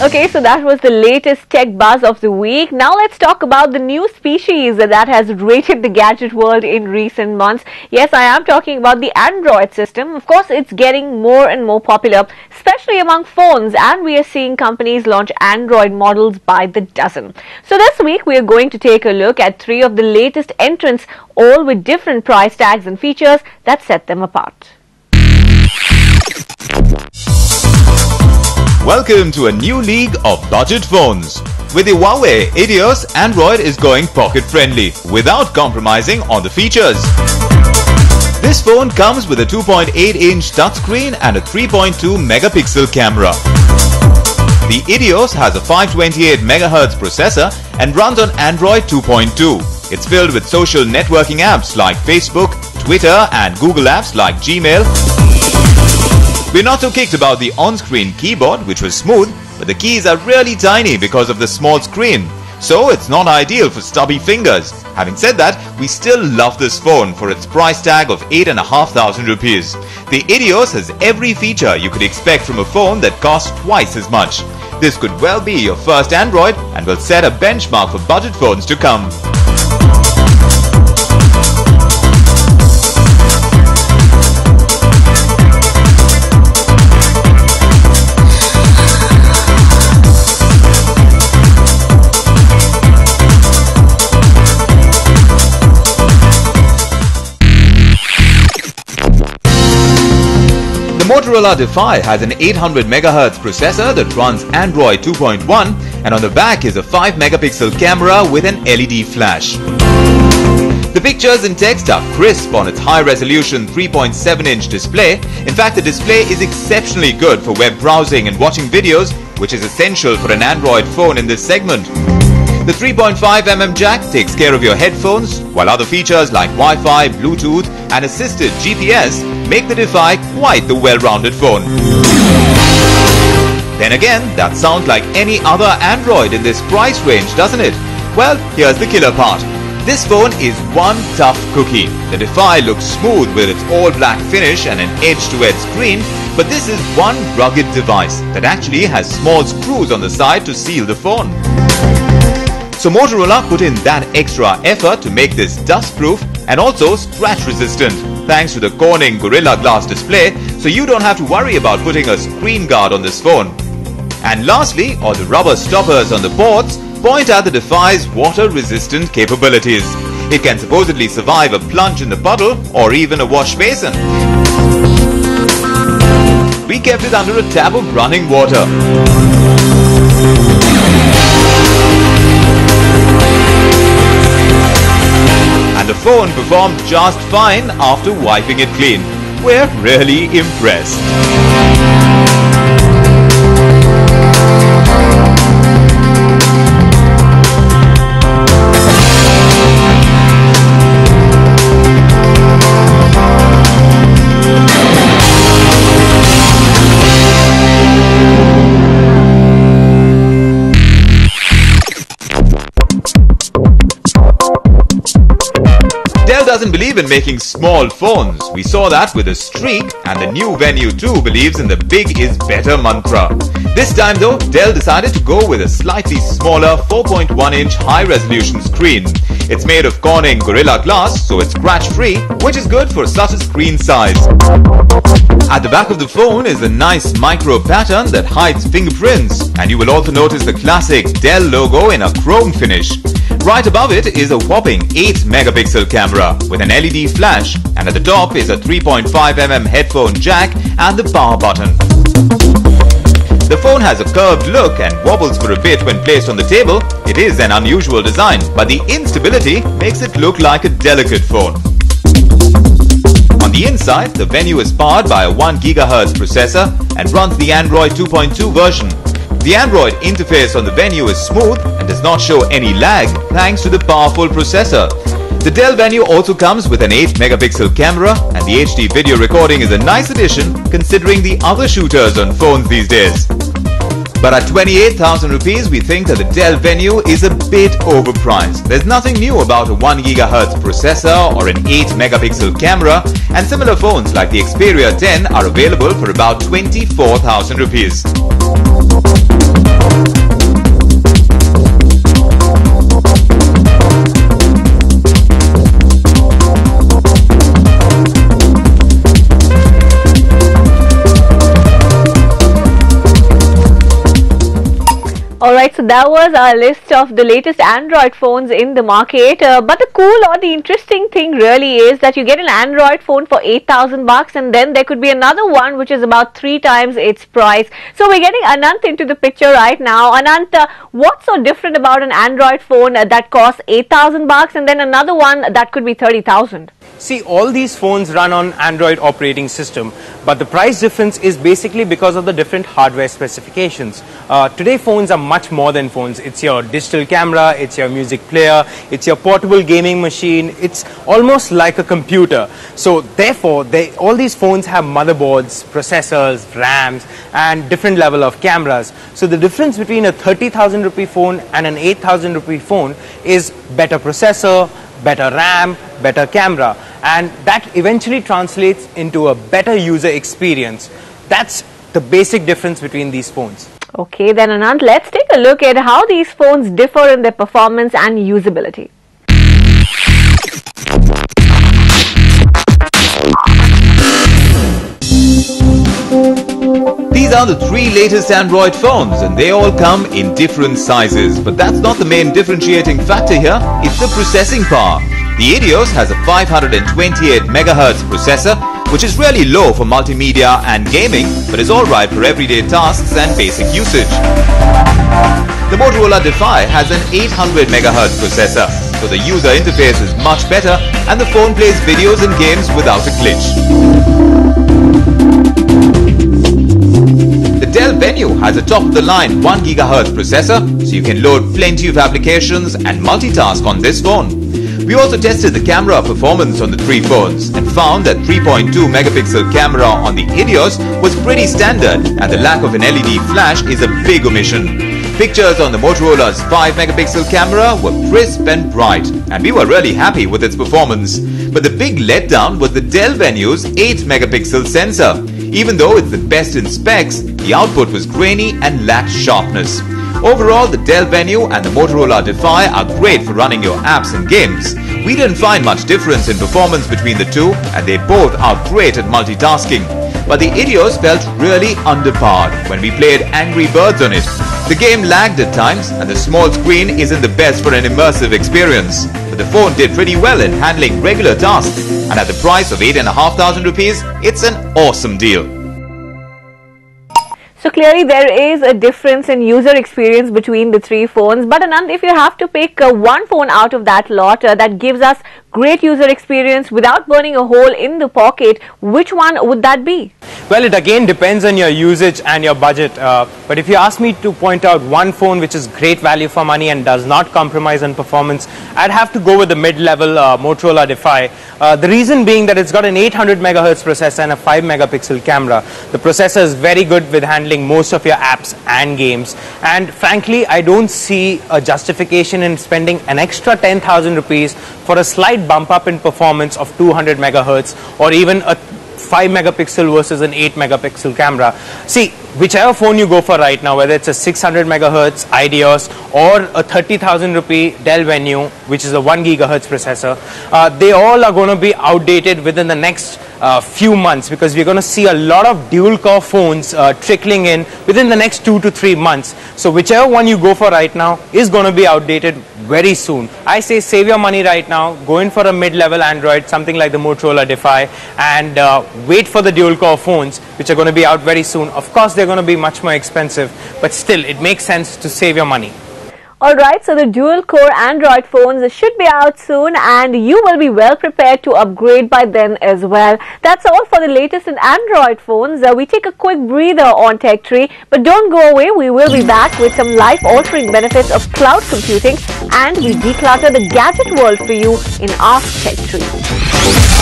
Okay, so that was the latest tech buzz of the week. Now let's talk about the new species that has rated the gadget world in recent months. Yes, I am talking about the Android system. Of course, it's getting more and more popular, especially among phones, and we are seeing companies launch Android models by the dozen. So this week, we are going to take a look at 3 of the latest entrants, all with different price tags and features that set them apart. Welcome to a new league of budget phones. With the Huawei Idios, Android is going pocket-friendly without compromising on the features. This phone comes with a 2.8-inch touchscreen and a 3.2-megapixel camera. The Idios has a 528 MHz processor and runs on Android 2.2. It's filled with social networking apps like Facebook, Twitter and Google apps like Gmail. We're not so kicked about the on-screen keyboard, which was smooth, but the keys are really tiny because of the small screen. So it's not ideal for stubby fingers. Having said that, we still love this phone for its price tag of 8,500 rupees. The Idios has every feature you could expect from a phone that costs twice as much. This could well be your first Android and will set a benchmark for budget phones to come. The Motorola Defy has an 800 MHz processor that runs Android 2.1, and on the back is a 5-megapixel camera with an LED flash. The pictures and text are crisp on its high-resolution 3.7-inch display. In fact, the display is exceptionally good for web browsing and watching videos, which is essential for an Android phone in this segment. The 3.5mm jack takes care of your headphones, while other features like Wi-Fi, Bluetooth and assisted GPS make the Defy quite the well-rounded phone. Then again, that sounds like any other Android in this price range, doesn't it? Well, here's the killer part. This phone is one tough cookie. The Defy looks smooth with its all-black finish and an edge-to-edge screen, but this is one rugged device that actually has small screws on the side to seal the phone. So Motorola put in that extra effort to make this dust-proof and also scratch-resistant, thanks to the Corning Gorilla Glass display, so you don't have to worry about putting a screen guard on this phone. And lastly, all the rubber stoppers on the ports point at the Defy's water-resistant capabilities. It can supposedly survive a plunge in the puddle or even a wash basin. We kept it under a tap of running water. And the phone performed just fine after wiping it clean. We're really impressed. Dell doesn't believe in making small phones. We saw that with the Streak, and the new Venue 2 believes in the big is better mantra. This time though, Dell decided to go with a slightly smaller 4.1-inch high-resolution screen. It's made of Corning Gorilla Glass, so it's scratch-free, which is good for such a screen size. At the back of the phone is a nice micro pattern that hides fingerprints, and you will also notice the classic Dell logo in a chrome finish. Right above it is a whopping 8-megapixel camera with an LED flash, and at the top is a 3.5mm headphone jack and the power button. The phone has a curved look and wobbles for a bit when placed on the table. It is an unusual design, but the instability makes it look like a delicate phone. On the inside, the Venue is powered by a 1 GHz processor and runs the Android 2.2 version. The Android interface on the Venue is smooth and does not show any lag thanks to the powerful processor. The Dell Venue also comes with an 8-megapixel camera, and the HD video recording is a nice addition considering the other shooters on phones these days. But at 28,000 rupees, we think that the Dell Venue is a bit overpriced. There's nothing new about a 1 GHz processor or an 8-megapixel camera, and similar phones like the Xperia 10 are available for about 24,000 rupees. Alright, so that was our list of the latest Android phones in the market. But the cool or the interesting thing really is that you get an Android phone for 8,000 bucks, and then there could be another one which is about 3 times its price. So we're getting Anant into the picture right now. Anant, what's so different about an Android phone that costs 8,000 bucks and then another one that could be 30,000? See, all these phones run on Android operating system, but the price difference is basically because of the different hardware specifications. Today phones are much more than phones. It's your digital camera, it's your music player, it's your portable gaming machine, it's almost like a computer. So therefore, all these phones have motherboards, processors, RAMs and different level of cameras. So the difference between a 30,000 rupee phone and an 8,000 rupee phone is better processor, better RAM, better camera, and that eventually translates into a better user experience. That's the basic difference between these phones. Okay, then Anant, let's take a look at how these phones differ in their performance and usability. These are the 3 latest Android phones and they all come in different sizes. But that's not the main differentiating factor here, it's the processing power. The Edios has a 528 MHz processor, which is really low for multimedia and gaming, but is alright for everyday tasks and basic usage. The Motorola Defy has an 800 MHz processor, so the user interface is much better and the phone plays videos and games without a glitch. The Dell Venue has a top-of-the-line 1 GHz processor, so you can load plenty of applications and multitask on this phone. We also tested the camera performance on the 3 phones and found that 3.2 megapixel camera on the Edios was pretty standard and the lack of an LED flash is a big omission. Pictures on the Motorola's 5 megapixel camera were crisp and bright and we were really happy with its performance. But the big letdown was the Dell Venue's 8 megapixel sensor. Even though it's the best in specs, the output was grainy and lacked sharpness. Overall, the Dell Venue and the Motorola Defy are great for running your apps and games. We didn't find much difference in performance between the two and they both are great at multitasking. But the Edios felt really underpowered when we played Angry Birds on it. The game lagged at times and the small screen isn't the best for an immersive experience. But the phone did pretty well in handling regular tasks and at the price of 8,500 rupees, it's an awesome deal. So clearly there is a difference in user experience between the 3 phones. But Anand, if you have to pick one phone out of that lot that gives us great user experience without burning a hole in the pocket, which one would that be? Well, it again depends on your usage and your budget. But if you ask me to point out one phone which is great value for money and does not compromise on performance, I'd have to go with the mid-level Motorola Defy. The reason being that it's got an 800 MHz processor and a 5 megapixel camera. The processor is very good with handling most of your apps and games. And frankly, I don't see a justification in spending an extra 10,000 rupees for a slight bump up in performance of 200 megahertz or even a 5 megapixel versus an 8 megapixel camera. See, whichever phone you go for right now, whether it's a 600 megahertz Edios or a 30,000 rupee Dell Venue, which is a 1 gigahertz processor, they all are going to be outdated within the next few months because we're going to see a lot of dual core phones trickling in within the next 2 to 3 months. So whichever one you go for right now is going to be outdated very soon. I say save your money right now, go in for a mid-level Android, something like the Motorola Defy, and wait for the dual core phones which are going to be out very soon. Of course they're going to be much more expensive, but still it makes sense to save your money. Alright, so the dual-core Android phones should be out soon and you will be well prepared to upgrade by then as well. That's all for the latest in Android phones. We take a quick breather on Techtree, but don't go away. We will be back with some life-altering benefits of cloud computing and we declutter the gadget world for you in Ask Techtree.